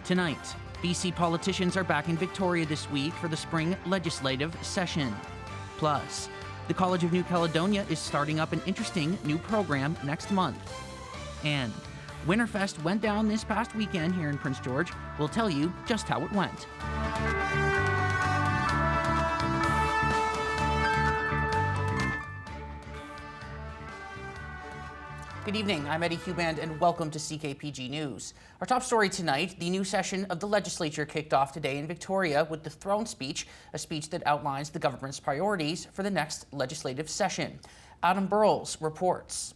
Tonight, BC politicians are back in Victoria this week for the spring legislative session. Plus, the College of New Caledonia is starting up an interesting new program next month. And WinterFest went down this past weekend here in Prince George. We'll tell you just how it went. Good evening, I'm Eddie Huband and welcome to CKPG News. Our top story tonight, the new session of the legislature kicked off today in Victoria with the throne speech, a speech that outlines the government's priorities for the next legislative session. Adam Burles reports.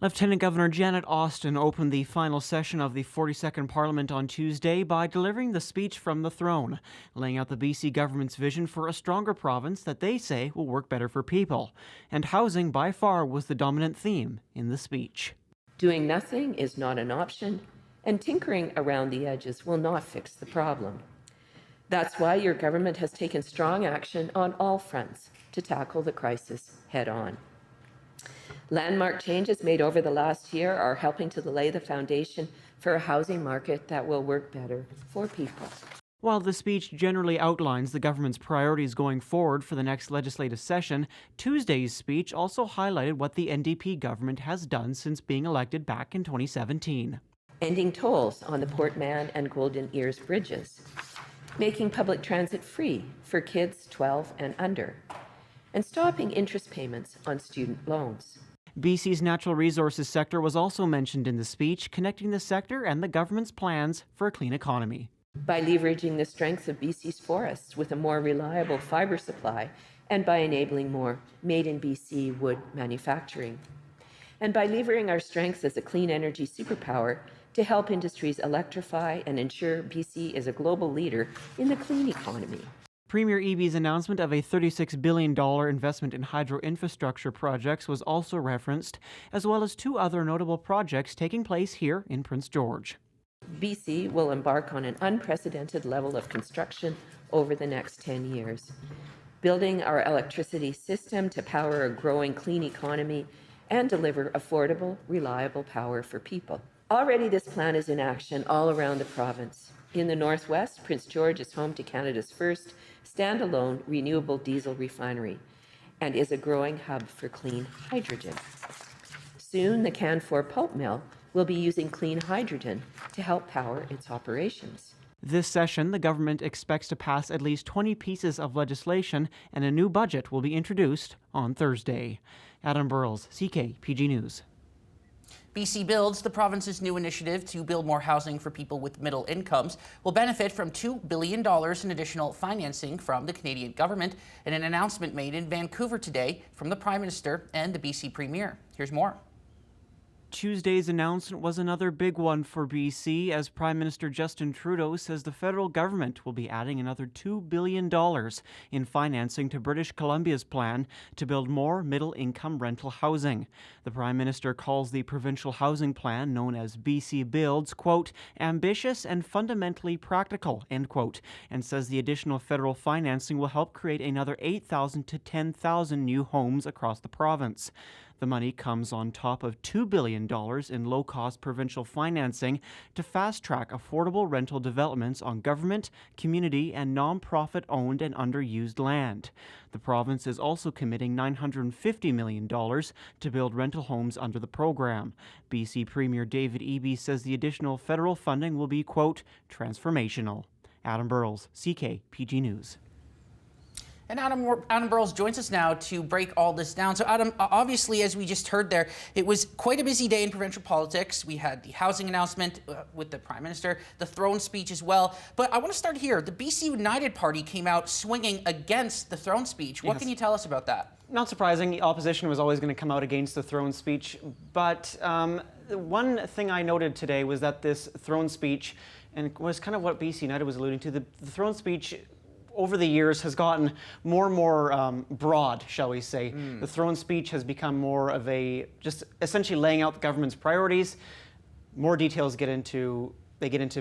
Lieutenant Governor Janet Austin opened the final session of the 42nd Parliament on Tuesday by delivering the speech from the throne, laying out the BC government's vision for a stronger province that they say will work better for people. And housing by far was the dominant theme in the speech. Doing nothing is not an option, and tinkering around the edges will not fix the problem. That's why your government has taken strong action on all fronts to tackle the crisis head on. Landmark changes made over the last year are helping to lay the foundation for a housing market that will work better for people. While the speech generally outlines the government's priorities going forward for the next legislative session, Tuesday's speech also highlighted what the NDP government has done since being elected back in 2017. Ending tolls on the Port Mann and Golden Ears bridges, making public transit free for kids 12 and under, and stopping interest payments on student loans. BC's natural resources sector was also mentioned in the speech, connecting the sector and the government's plans for a clean economy. By leveraging the strength of BC's forests with a more reliable fibre supply, and by enabling more made-in-BC wood manufacturing. And by levering our strengths as a clean energy superpower to help industries electrify and ensure BC is a global leader in the clean economy. Premier Eby's announcement of a $36 billion investment in hydro infrastructure projects was also referenced, as well as two other notable projects taking place here in Prince George. BC will embark on an unprecedented level of construction over the next 10 years, building our electricity system to power a growing clean economy and deliver affordable, reliable power for people. Already this plan is in action all around the province. In the Northwest, Prince George is home to Canada's first standalone renewable diesel refinery and is a growing hub for clean hydrogen. Soon, the Canfor pulp mill will be using clean hydrogen to help power its operations. This session, the government expects to pass at least 20 pieces of legislation, and a new budget will be introduced on Thursday. Adam Burles, CKPG News. BC Builds, the province's new initiative to build more housing for people with middle incomes, will benefit from $2 billion in additional financing from the Canadian government in an announcement made in Vancouver today from the Prime Minister and the BC Premier. Here's more. Tuesday's announcement was another big one for BC, as Prime Minister Justin Trudeau says the federal government will be adding another $2 billion in financing to British Columbia's plan to build more middle-income rental housing. The Prime Minister calls the provincial housing plan, known as BC Builds, quote, ambitious and fundamentally practical, end quote, and says the additional federal financing will help create another 8,000 to 10,000 new homes across the province. The money comes on top of $2 billion in low-cost provincial financing to fast-track affordable rental developments on government, community, and non-profit-owned and underused land. The province is also committing $950 million to build rental homes under the program. BC Premier David Eby says the additional federal funding will be, quote, transformational. Adam Burles, CKPG News. And Adam Burles joins us now to break all this down. So Adam, obviously, as we just heard there, it was quite a busy day in provincial politics. We had the housing announcement with the Prime Minister, the throne speech as well. But I want to start here. The BC United Party came out swinging against the throne speech. What can you tell us about that? Not surprising, the opposition was always going to come out against the throne speech. But one thing I noted today was that this throne speech, and was kind of what BC United was alluding to, the throne speech over the years has gotten more and more broad, shall we say. The throne speech has become more of a, just essentially laying out the government's priorities. More details get into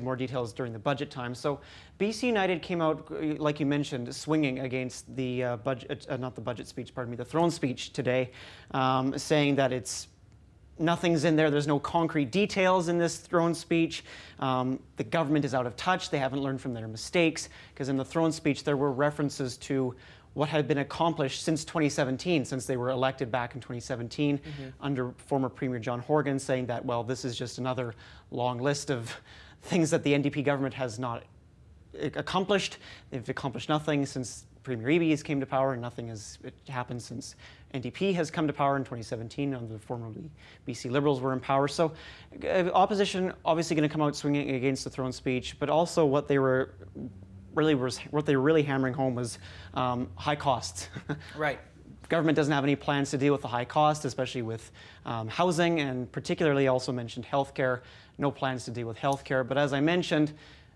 more details during the budget time. So BC United came out, like you mentioned, swinging against the budget, not the budget speech, pardon me, the throne speech today, saying that it's nothing's in there. There's no concrete details in this throne speech. The government is out of touch. They haven't learned from their mistakes, because in the throne speech there were references to what had been accomplished since 2017, since they were elected back in 2017 under former Premier John Horgan, saying that, well, this is just another long list of things that the NDP government has not accomplished. They've accomplished nothing since Premier Eby came to power, and nothing has happened since NDP has come to power in 2017 under the formerly BC Liberals were in power. So opposition obviously going to come out swinging against the throne speech, but also what they were really hammering home was high costs. Right. Government doesn't have any plans to deal with the high cost, especially with housing, and particularly also mentioned healthcare. No plans to deal with healthcare. But as I mentioned,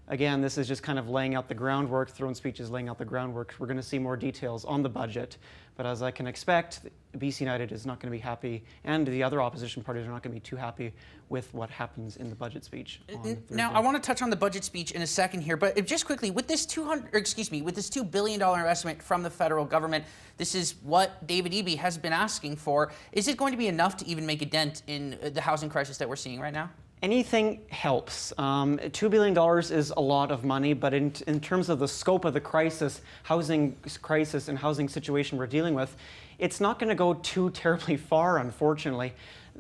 again, this is just kind of laying out the groundwork. Throne speech is laying out the groundwork. We're going to see more details on the budget. But as I can expect, BC United is not going to be happy, and the other opposition parties are not going to be too happy with what happens in the budget speech on Thursday. Now, I want to touch on the budget speech in a second here, but just quickly, with this $2 billion investment from the federal government, this is what David Eby has been asking for. Is it going to be enough to even make a dent in the housing crisis that we're seeing right now? Anything helps. $2 billion is a lot of money, but in terms of the scope of the housing crisis and housing situation we're dealing with, it's not going to go too terribly far, unfortunately.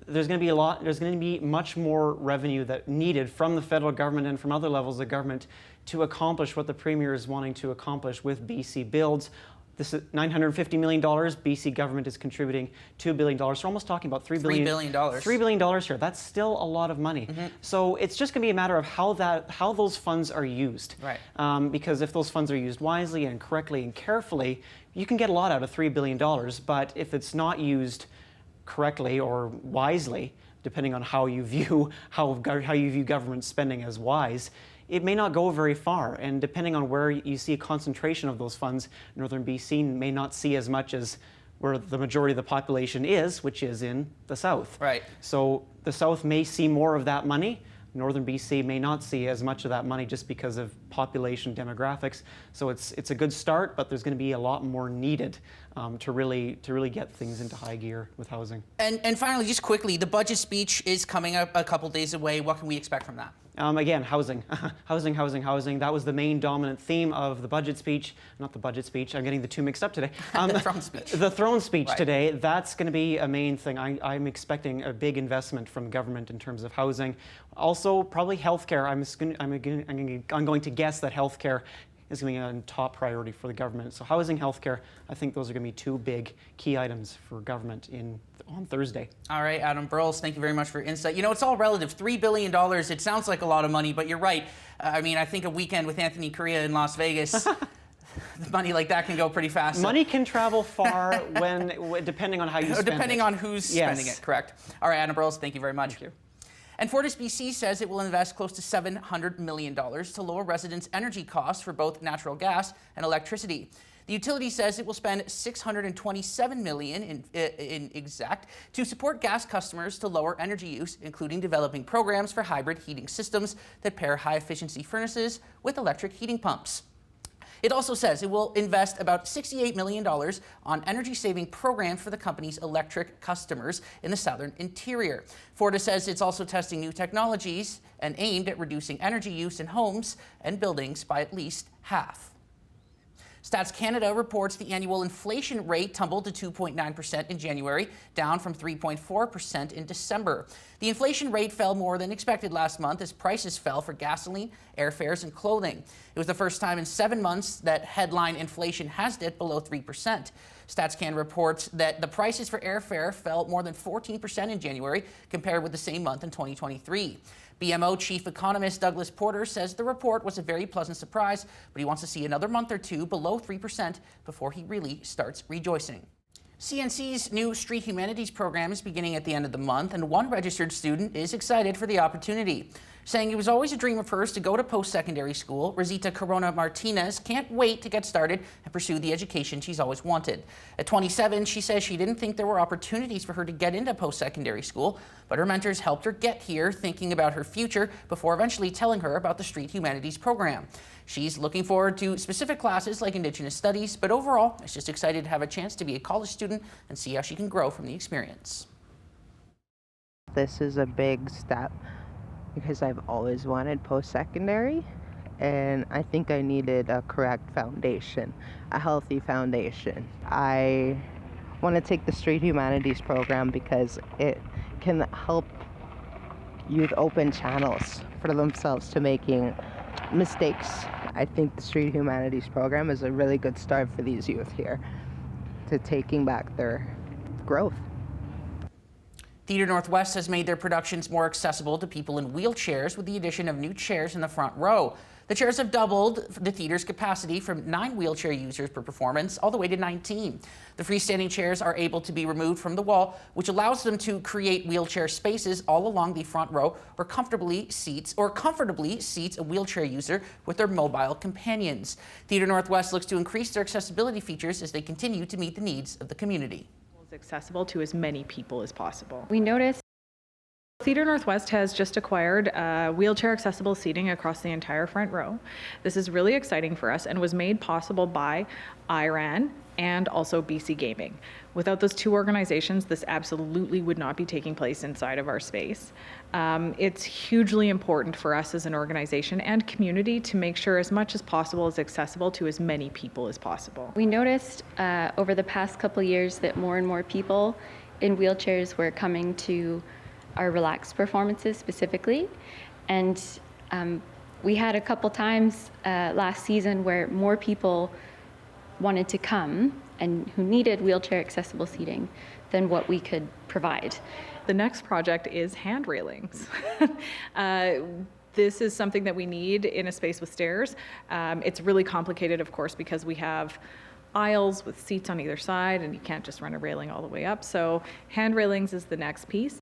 There's going to be much more revenue that needed from the federal government and from other levels of government to accomplish what the Premier is wanting to accomplish with BC Builds. This is $950 million. BC government is contributing $2 billion. We're almost talking about $3 billion. $3 billion here. That's still a lot of money. So it's just going to be a matter of how those funds are used. Right. Because if those funds are used wisely and correctly and carefully, you can get a lot out of $3 billion. But if it's not used correctly or wisely, depending on how you view government spending as wise, it may not go very far, and depending on where you see a concentration of those funds, Northern BC may not see as much as where the majority of the population is, which is in the South. Right. So the South may see more of that money. Northern BC may not see as much of that money just because of population demographics. So it's a good start, but there's going to be a lot more needed to really get things into high gear with housing. And finally, just quickly, the budget speech is coming up a couple days away. What can we expect from that? Again, housing. Housing. That was the main dominant theme of the budget speech. Not the budget speech. I'm getting the two mixed up today. The throne speech. The throne speech Right. today. That's going to be a main thing. I'm expecting a big investment from government in terms of housing. Also, probably healthcare. I'm going to guess that healthcare is going to be a top priority for the government. So housing, healthcare, I think those are going to be two big key items for government on Thursday. All right, Adam Burles, thank you very much for your insight. You know, it's all relative. $3 billion, it sounds like a lot of money, but you're right. I mean, I think a weekend with Anthony Correa in Las Vegas, money like that can go pretty fast. Money can travel far depending on how you spend it. Depending on who's spending it, correct. All right, Adam Burles, thank you very much. Thank you. And FortisBC says it will invest close to $700 million to lower residents' energy costs for both natural gas and electricity. The utility says it will spend $627 million in exact to support gas customers to lower energy use, including developing programs for hybrid heating systems that pair high-efficiency furnaces with electric heating pumps. It also says it will invest about $68 million on energy-saving programs for the company's electric customers in the southern interior. Fortis says it's also testing new technologies and aimed at reducing energy use in homes and buildings by at least half. Stats Canada reports the annual inflation rate tumbled to 2.9% in January, down from 3.4% in December. The inflation rate fell more than expected last month as prices fell for gasoline, airfares, and clothing. It was the first time in 7 months that headline inflation has dipped below 3%. Stats Canada reports that the prices for airfare fell more than 14% in January compared with the same month in 2023. BMO chief economist Douglas Porter says the report was a very pleasant surprise, but he wants to see another month or two below 3% before he really starts rejoicing. CNC's new Street Humanities program is beginning at the end of the month, and one registered student is excited for the opportunity. Saying it was always a dream of hers to go to post-secondary school, Rosita Corona Martinez can't wait to get started and pursue the education she's always wanted. At 27, she says she didn't think there were opportunities for her to get into post-secondary school, but her mentors helped her get here, thinking about her future before eventually telling her about the Street Humanities program. She's looking forward to specific classes like Indigenous Studies, but overall is just excited to have a chance to be a college student and see how she can grow from the experience. This is a big step because I've always wanted post-secondary, and I think I needed a correct foundation, a healthy foundation. I want to take the Street Humanities program because it can help youth open channels for themselves to making mistakes. I think the Street Humanities program is a really good start for these youth here to taking back their growth. Theatre Northwest has made their productions more accessible to people in wheelchairs with the addition of new chairs in the front row. The chairs have doubled the theatre's capacity from 9 wheelchair users per performance all the way to 19. The freestanding chairs are able to be removed from the wall, which allows them to create wheelchair spaces all along the front row or comfortably seats a wheelchair user with their mobile companions. Theatre Northwest looks to increase their accessibility features as they continue to meet the needs of the community. Accessible to as many people as possible. We noticed Theatre Northwest has just acquired wheelchair accessible seating across the entire front row. This is really exciting for us and was made possible by IRAN and also BC Gaming. Without those two organizations, this absolutely would not be taking place inside of our space. It's hugely important for us as an organization and community to make sure as much as possible is accessible to as many people as possible. we noticed over the past couple years that more and more people in wheelchairs were coming to our relaxed performances specifically, and we had a couple times last season where more people wanted to come and who needed wheelchair accessible seating than what we could provide. The next project is hand railings. This is something that we need in a space with stairs. It's really complicated, of course, because we have aisles with seats on either side and you can't just run a railing all the way up. So hand railings is the next piece.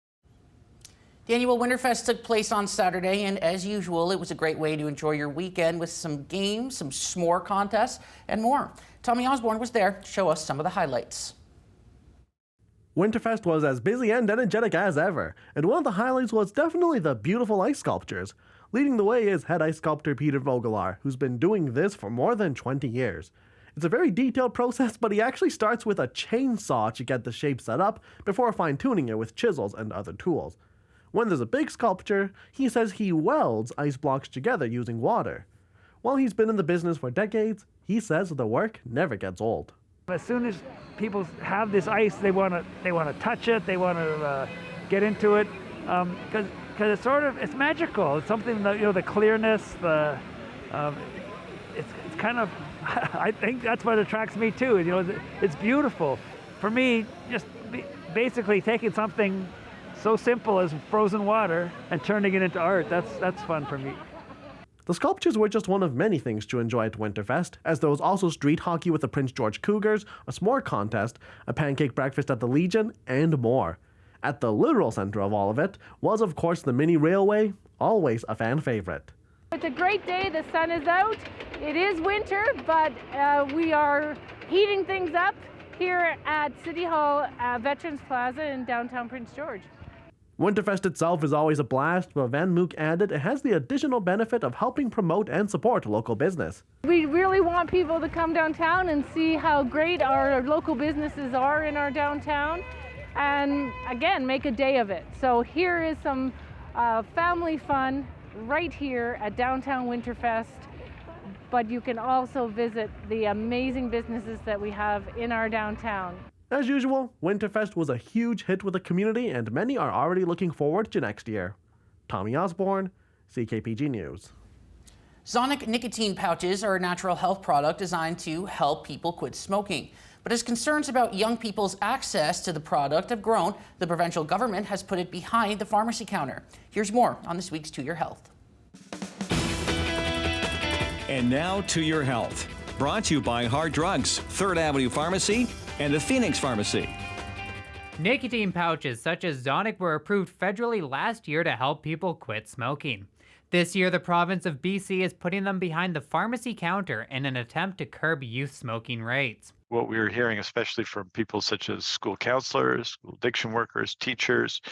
The annual WinterFest took place on Saturday, and as usual, it was a great way to enjoy your weekend with some games, some s'more contests, and more. Tommy Osborne was there to show us some of the highlights. WinterFest was as busy and energetic as ever, and one of the highlights was definitely the beautiful ice sculptures. Leading the way is head ice sculptor Peter Vogelaar, who's been doing this for more than 20 years. It's a very detailed process, but he actually starts with a chainsaw to get the shape set up before fine-tuning it with chisels and other tools. When there's a big sculpture, he says he welds ice blocks together using water. While he's been in the business for decades, he says the work never gets old. As soon as people have this ice, they want to touch it, they want to get into it, because it's magical. It's something that, the clearness, it's kind of I think that's what attracts me too. It's beautiful. For me, just basically taking something so simple as frozen water and turning it into art, that's fun for me. The sculptures were just one of many things to enjoy at Winterfest, as there was also street hockey with the Prince George Cougars, a s'more contest, a pancake breakfast at the Legion, and more. At the literal center of all of it was, of course, the mini railway, always a fan favorite. It's a great day, the sun is out. It is winter, but we are heating things up here at City Hall Veterans Plaza in downtown Prince George. Winterfest itself is always a blast, but Van Mook added it has the additional benefit of helping promote and support local business. We really want people to come downtown and see how great our local businesses are in our downtown, and again, make a day of it. So here is some family fun right here at downtown Winterfest, but you can also visit the amazing businesses that we have in our downtown. As usual, Winterfest was a huge hit with the community, and many are already looking forward to next year. Tommy Osborne, CKPG News. Zonic nicotine pouches are a natural health product designed to help people quit smoking. But as concerns about young people's access to the product have grown, the provincial government has put it behind the pharmacy counter. Here's more on this week's To Your Health. And now To Your Health, brought to you by Hard Drugs, 3rd Avenue Pharmacy, and the Phoenix Pharmacy. Nicotine pouches such as Zonic were approved federally last year to help people quit smoking. This year, the province of BC is putting them behind the pharmacy counter in an attempt to curb youth smoking rates. What we were hearing, especially from people such as school counselors, school addiction workers, teachers,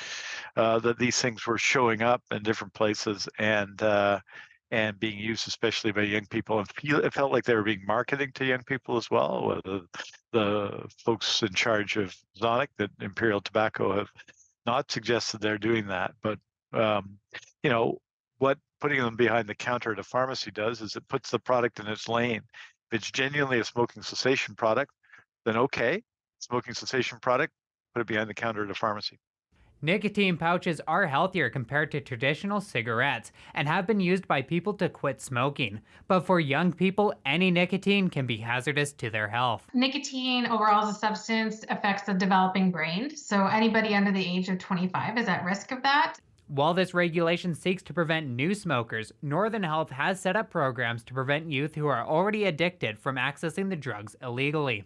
that these things were showing up in different places and being used especially by young people. And it felt like they were being marketed to young people as well. The folks in charge of Zonic, that Imperial Tobacco, have not suggest that they're doing that, but you know, what putting them behind the counter at a pharmacy does is it puts the product in its lane. If it's genuinely a smoking cessation product, then okay, smoking cessation product, put it behind the counter at a pharmacy. Nicotine pouches are healthier compared to traditional cigarettes and have been used by people to quit smoking. But for young people, any nicotine can be hazardous to their health. Nicotine overall as a substance affects the developing brain, so anybody under the age of 25 is at risk of that. While this regulation seeks to prevent new smokers, Northern Health has set up programs to prevent youth who are already addicted from accessing the drugs illegally.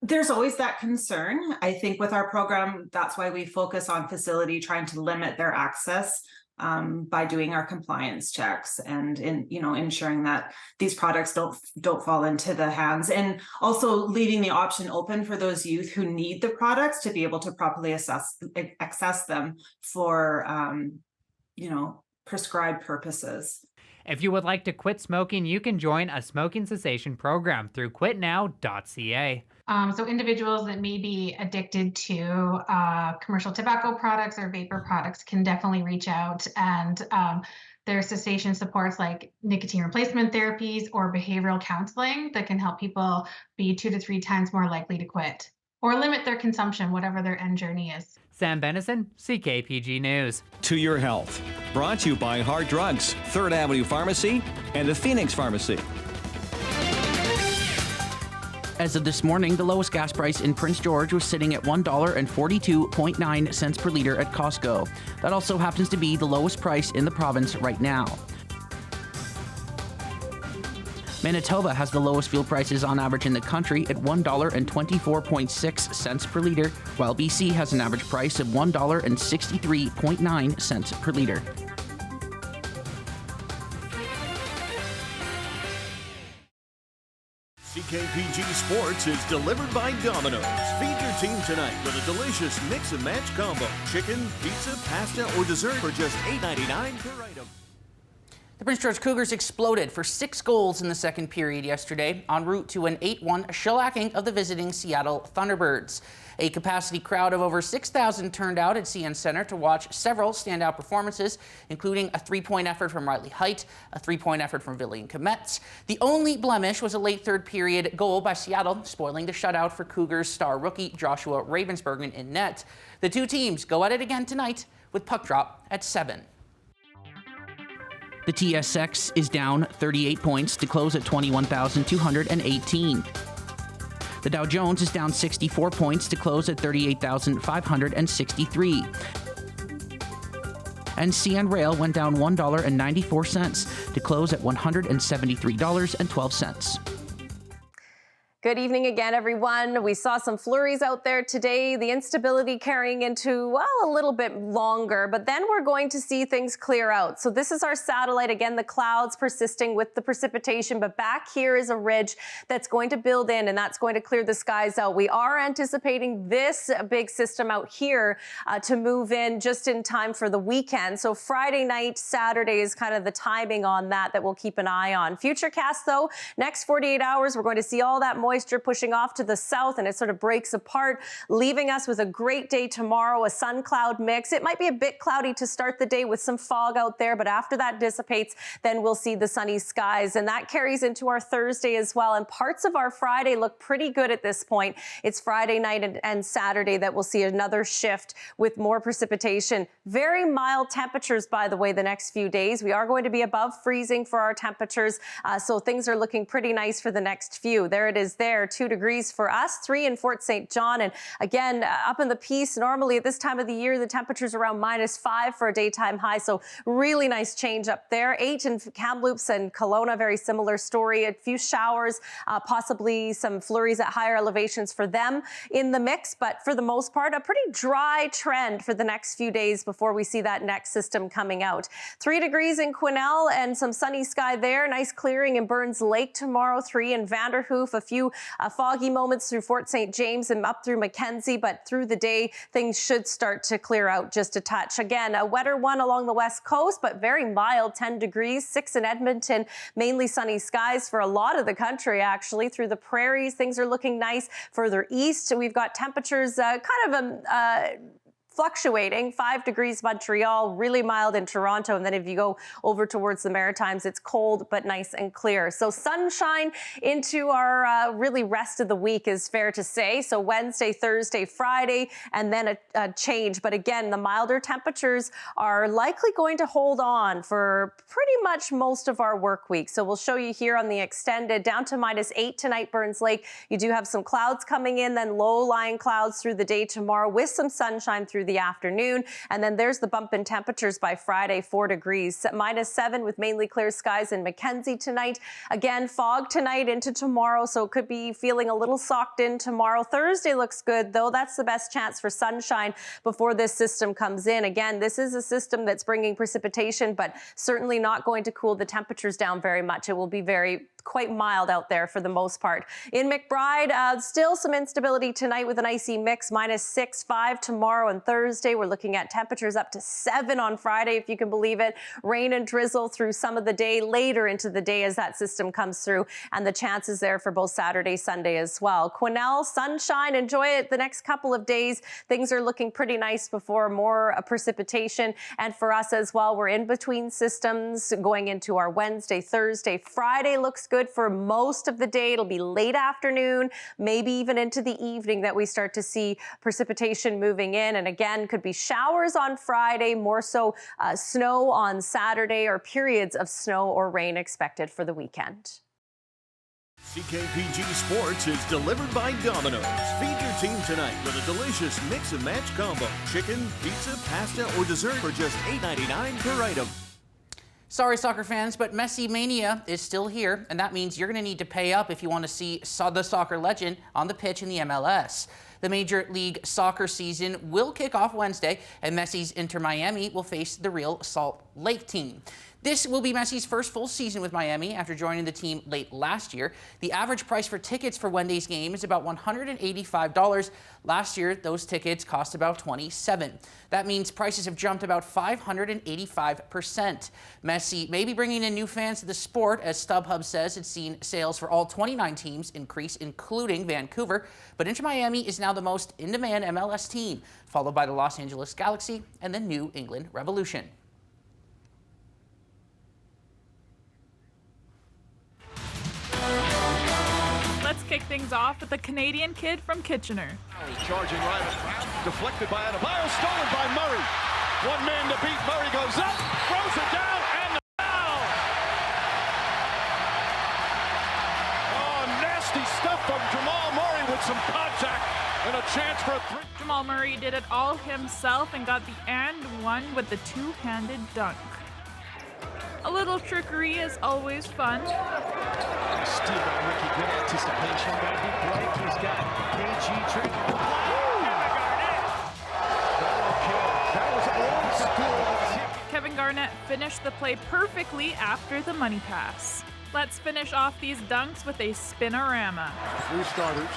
There's always that concern. I think with our program, that's why we focus on facility trying to limit their access by doing our compliance checks and ensuring that these products don't fall into the hands, and also leaving the option open for those youth who need the products to be able to properly access them for prescribed purposes. If you would like to quit smoking, you can join a smoking cessation program through quitnow.ca. So individuals that may be addicted to commercial tobacco products or vapor products can definitely reach out, and there are cessation supports like nicotine replacement therapies or behavioral counseling that can help people be 2 to 3 times more likely to quit or limit their consumption, whatever their end journey is. Sam Benison, CKPG News. To Your Health. Brought to you by Hard Drugs, 3rd Avenue Pharmacy, and the Phoenix Pharmacy. As of this morning, the lowest gas price in Prince George was sitting at $1.42.9 per liter at Costco. That also happens to be the lowest price in the province right now. Manitoba has the lowest fuel prices on average in the country at $1.24.6 per liter, while BC has an average price of $1.63.9 per liter. CKPG Sports is delivered by Domino's. Feed your team tonight with a delicious mix and match combo. Chicken, pizza, pasta, or dessert for just $8.99 per item. The Prince George Cougars exploded for 6 goals in the second period yesterday, en route to an 8-1 shellacking of the visiting Seattle Thunderbirds. A capacity crowd of over 6,000 turned out at CN Center to watch several standout performances, including a 3-point effort from Riley Height, a 3-point effort from Villian Kometz. The only blemish was a late third period goal by Seattle, spoiling the shutout for Cougars star rookie Joshua Ravensbergen in net. The two teams go at it again tonight with puck drop at 7. The TSX is down 38 points to close at 21,218. The Dow Jones is down 64 points to close at 38,563. And CN Rail went down $1.94 to close at $173.12. Good evening again, everyone. We saw some flurries out there today, the instability carrying into, well, a little bit longer, but then we're going to see things clear out. So this is our satellite. Again, the clouds persisting with the precipitation, but back here is a ridge that's going to build in, and that's going to clear the skies out. We are anticipating this big system out here to move in just in time for the weekend. So Friday night, Saturday is kind of the timing on that we'll keep an eye on. Futurecast, though, next 48 hours, we're going to see all that moisture pushing off to the south, and it sort of breaks apart, leaving us with a great day tomorrow, a sun cloud mix. It might be a bit cloudy to start the day with some fog out there, but after that dissipates, then we'll see the sunny skies, and that carries into our Thursday as well. And parts of our Friday look pretty good at this point. It's Friday night and Saturday that we'll see another shift with more precipitation. Very mild temperatures, by the way, the next few days. We are going to be above freezing for our temperatures, so things are looking pretty nice for the next few. There it is there, 2 degrees for us, 3 in Fort St. John. And again, up in the Peace, normally at this time of the year, the temperature's around -5 for a daytime high. So really nice change up there. 8 in Kamloops and Kelowna, very similar story. A few showers, possibly some flurries at higher elevations for them in the mix. But for the most part, a pretty dry trend for the next few days before we see that next system coming out. 3 degrees in Quesnel and some sunny sky there. Nice clearing in Burns Lake tomorrow. 3 in Vanderhoof. A few foggy moments through Fort St. James and up through Mackenzie, but through the day, things should start to clear out just a touch. Again, a wetter one along the west coast, but very mild, 10 degrees, 6 in Edmonton, mainly sunny skies for a lot of the country, actually. Through the prairies, things are looking nice. Further east, we've got temperatures kind of fluctuating. 5 degrees Montreal, really mild in Toronto. And then if you go over towards the Maritimes, it's cold but nice and clear. So sunshine into our really rest of the week is fair to say. So Wednesday, Thursday, Friday, and then a change. But again, the milder temperatures are likely going to hold on for pretty much most of our work week. So we'll show you here on the extended down to -8 tonight, Burns Lake. You do have some clouds coming in, then low-lying clouds through the day tomorrow with some sunshine through the afternoon. And then there's the bump in temperatures by Friday, 4 degrees. -7 with mainly clear skies in Mackenzie tonight. Again, fog tonight into tomorrow, so it could be feeling a little socked in tomorrow. Thursday looks good, though. That's the best chance for sunshine before this system comes in. Again, this is a system that's bringing precipitation, but certainly not going to cool the temperatures down very much. It will be quite mild out there for the most part. In McBride, still some instability tonight with an icy mix, -6, 5 tomorrow and Thursday. We're looking at temperatures up to 7 on Friday, if you can believe it. Rain and drizzle through some of the day, later into the day as that system comes through, and the chances there for both Saturday, Sunday as well. Quesnel, sunshine, enjoy it the next couple of days. Things are looking pretty nice before more precipitation. And for us as well, we're in between systems going into our Wednesday, Thursday, Friday looks good for most of the day. It'll be late afternoon, maybe even into the evening that we start to see precipitation moving in. And again, could be showers on Friday, more so snow on Saturday, or periods of snow or rain expected for the weekend. CKPG Sports is delivered by Domino's. Feed your team tonight with a delicious mix and match combo. Chicken, pizza, pasta, or dessert for just $8.99 per item. Sorry, soccer fans, but Messi Mania is still here, and that means you're going to need to pay up if you want to see the soccer legend on the pitch in the MLS. The Major League Soccer season will kick off Wednesday, and Messi's Inter Miami will face the Real Salt Lake team. This will be Messi's first full season with Miami after joining the team late last year. The average price for tickets for Wednesday's game is about $185. Last year, those tickets cost about $27. That means prices have jumped about 585%. Messi may be bringing in new fans to the sport, as StubHub says it's seen sales for all 29 teams increase, including Vancouver. But Inter Miami is now the most in-demand MLS team, followed by the Los Angeles Galaxy and the New England Revolution. Let's kick things off with the Canadian kid from Kitchener. Charging right, deflected by Adebayo, stolen by Murray. One man to beat. Murray goes up, throws it down, and the foul. Oh, nasty stuff from Jamal Murray with some contact and a chance for a three. Jamal Murray did it all himself and got the and one with the two-handed dunk. A little trickery is always fun. Steal by Ricky, good anticipation. Got a big break. He's got KG trailing. Kevin Garnett finished the play perfectly after the money pass. Let's finish off these dunks with a spinorama. 3 starters.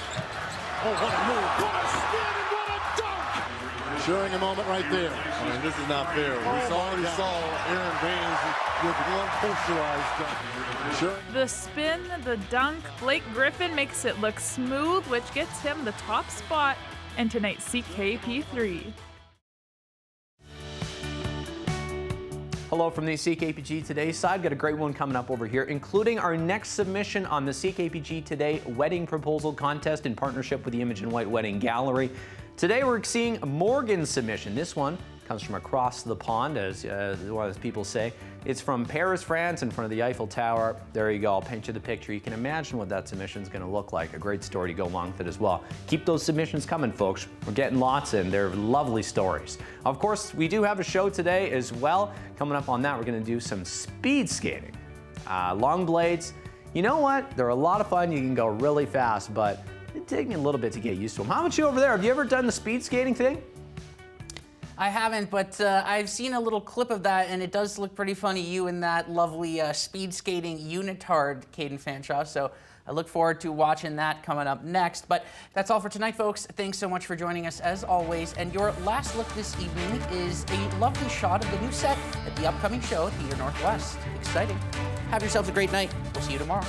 Oh, what a move. What a spin and what a dunk. Showing a moment right there. I mean, this is not fair. We already saw Aaron Baines with one posterized dunk. The spin, the dunk, Blake Griffin makes it look smooth, which gets him the top spot in tonight's CKP3. Hello from the CKPG Today side. Got a great one coming up over here, including our next submission on the CKPG Today Wedding Proposal Contest in partnership with the Image and White Wedding Gallery. Today we're seeing Morgan's submission. This one comes from across the pond, as one of the people say. It's from Paris, France, in front of the Eiffel Tower. There you go. I'll paint you the picture. You can imagine what that submission is going to look like. A great story to go along with it as well. Keep those submissions coming, folks. We're getting lots in. They're lovely stories. Of course, we do have a show today as well. Coming up on that, we're going to do some speed skating. Long blades. You know what? They're a lot of fun. You can go really fast, but it takes me a little bit to get used to them. How about you over there? Have you ever done the speed skating thing? I haven't, but I've seen a little clip of that, and it does look pretty funny, you and that lovely speed skating unitard, Caden Fanshawe. So I look forward to watching that coming up next. But that's all for tonight, folks. Thanks so much for joining us, as always. And your last look this evening is a lovely shot of the new set at the upcoming show at Theatre Northwest. Exciting. Have yourselves a great night. We'll see you tomorrow.